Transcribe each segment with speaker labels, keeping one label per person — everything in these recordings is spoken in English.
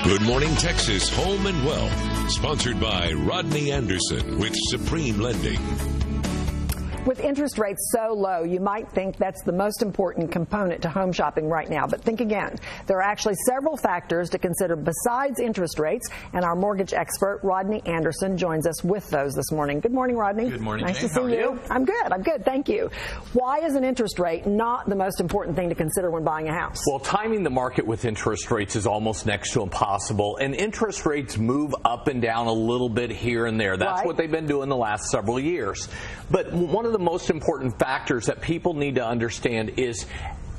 Speaker 1: Good Morning Texas Home and Wealth, sponsored by Rodney Anderson with Supreme Lending.
Speaker 2: With interest rates so low, you might think that's the most important component to home shopping right now. But think again. There are actually several factors to consider besides interest rates, and our mortgage expert, Rodney Anderson, joins us with those this morning. Good morning, Rodney.
Speaker 3: Good morning,
Speaker 2: Nice
Speaker 3: Jane.
Speaker 2: to see
Speaker 3: How are you?
Speaker 2: I'm good. Thank you. Why is an interest rate not the most important thing to consider when buying a house?
Speaker 3: Well, timing the market with interest rates is almost next to impossible, and interest rates move up and down a little bit here and there. That's
Speaker 2: Right.
Speaker 3: what they've been doing the last several years. But one of the most important factors that people need to understand is,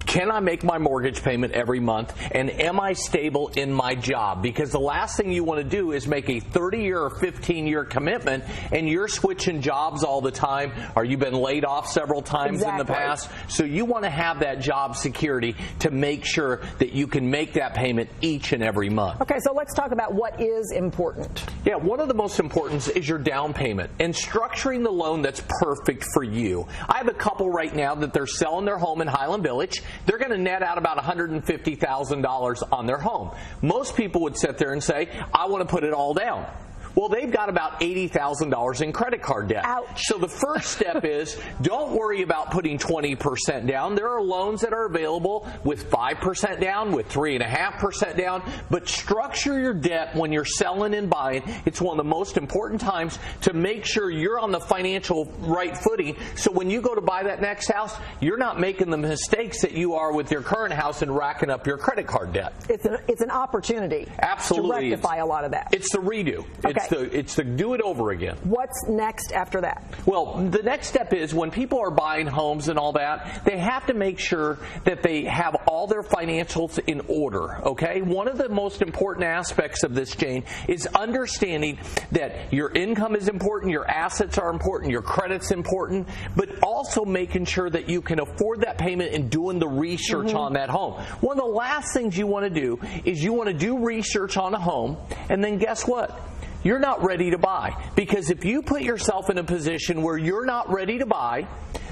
Speaker 3: can I make my mortgage payment every month, and am I stable in my job? Because the last thing you want to do is make a 30-year or 15-year commitment and you're switching jobs all the time, or you've been laid off several times in the past. So you want to have that job security to make sure that you can make that payment each and every month.
Speaker 2: Okay, so let's talk about what is important.
Speaker 3: Yeah, one of the most important is your down payment and structuring the loan that's perfect for you. I have a couple right now that they're selling their home in Highland Village. They're going to net out about $150,000 on their home. Most people would sit there and say, I want to put it all down. Well, they've got about $80,000 in credit card debt.
Speaker 2: Ouch.
Speaker 3: So the first step is, don't worry about putting 20% down. There are loans that are available with 5% down, with 3.5% down, but structure your debt when you're selling and buying. It's one of the most important times to make sure you're on the financial right footing, so when you go to buy that next house, you're not making the mistakes that you are with your current house and racking up your credit card debt.
Speaker 2: It's an opportunity
Speaker 3: Absolutely.
Speaker 2: to rectify a lot of that.
Speaker 3: It's the redo.
Speaker 2: Okay.
Speaker 3: It's the do it over again.
Speaker 2: What's next after that?
Speaker 3: Well, the next step is, when people are buying homes and all that, they have to make sure that they have all their financials in order, okay? One of the most important aspects of this, Jane, is understanding that your income is important, your assets are important, your credit's important, but also making sure that you can afford that payment and doing the research on that home. One of the last things you want to do is you want to do research on a home, and then guess what? You're not ready to buy. Because if you put yourself in a position where you're not ready to buy,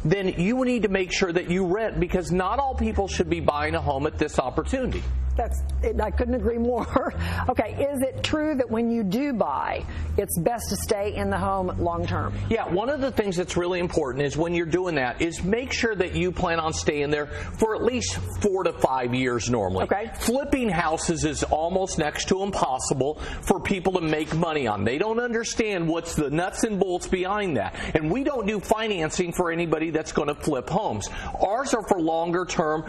Speaker 3: then you need to make sure that you rent, because not all people should be buying a home at this opportunity.
Speaker 2: I couldn't agree more. Okay, is it true that when you do buy, it's best to stay in the home long term?
Speaker 3: Yeah, one of the things that's really important is, when you're doing that, is make sure that you plan on staying there for at least 4 to 5 years normally.
Speaker 2: Okay.
Speaker 3: Flipping houses is almost next to impossible for people to make money on. They don't understand what's the nuts and bolts behind that. And we don't do financing for anybody that's going to flip homes. Ours are for longer term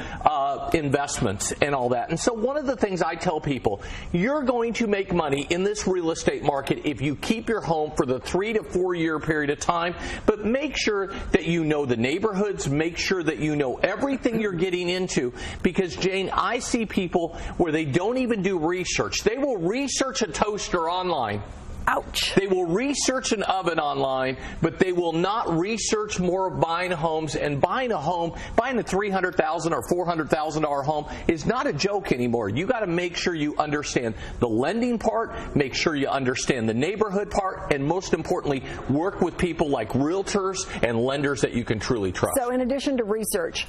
Speaker 3: investments and all that. And so one of the things I tell people, you're going to make money in this real estate market if you keep your home for the 3 to 4 year period of time, but make sure that you know the neighborhoods, make sure that you know everything you're getting into, because, Jane, I see people where they don't even do research. They will research a toaster online.
Speaker 2: Ouch.
Speaker 3: They will research an oven online, but they will not research more of buying homes. And buying a home, buying a $300,000 or $400,000 home is not a joke anymore. You got to make sure you understand the lending part, make sure you understand the neighborhood part, and most importantly, work with people like realtors and lenders that you can truly trust.
Speaker 2: So in addition to research,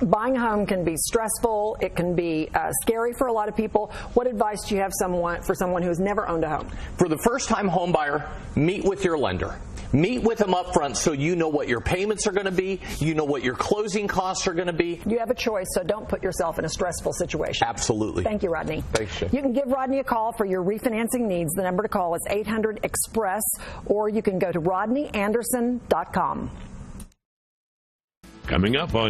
Speaker 2: buying a home can be stressful. It can be scary for a lot of people. What advice do you have for someone who has never owned a home?
Speaker 3: For the first-time home buyer, meet with your lender. Meet with them up front so you know what your payments are going to be, you know what your closing costs are going to be.
Speaker 2: You have a choice, so don't put yourself in a stressful situation.
Speaker 3: Absolutely.
Speaker 2: Thank you, Rodney.
Speaker 3: Thanks, Jim.
Speaker 2: You can give Rodney a call for your refinancing needs. The number to call is 800-EXPRESS, or you can go to rodneyanderson.com.
Speaker 1: Coming up on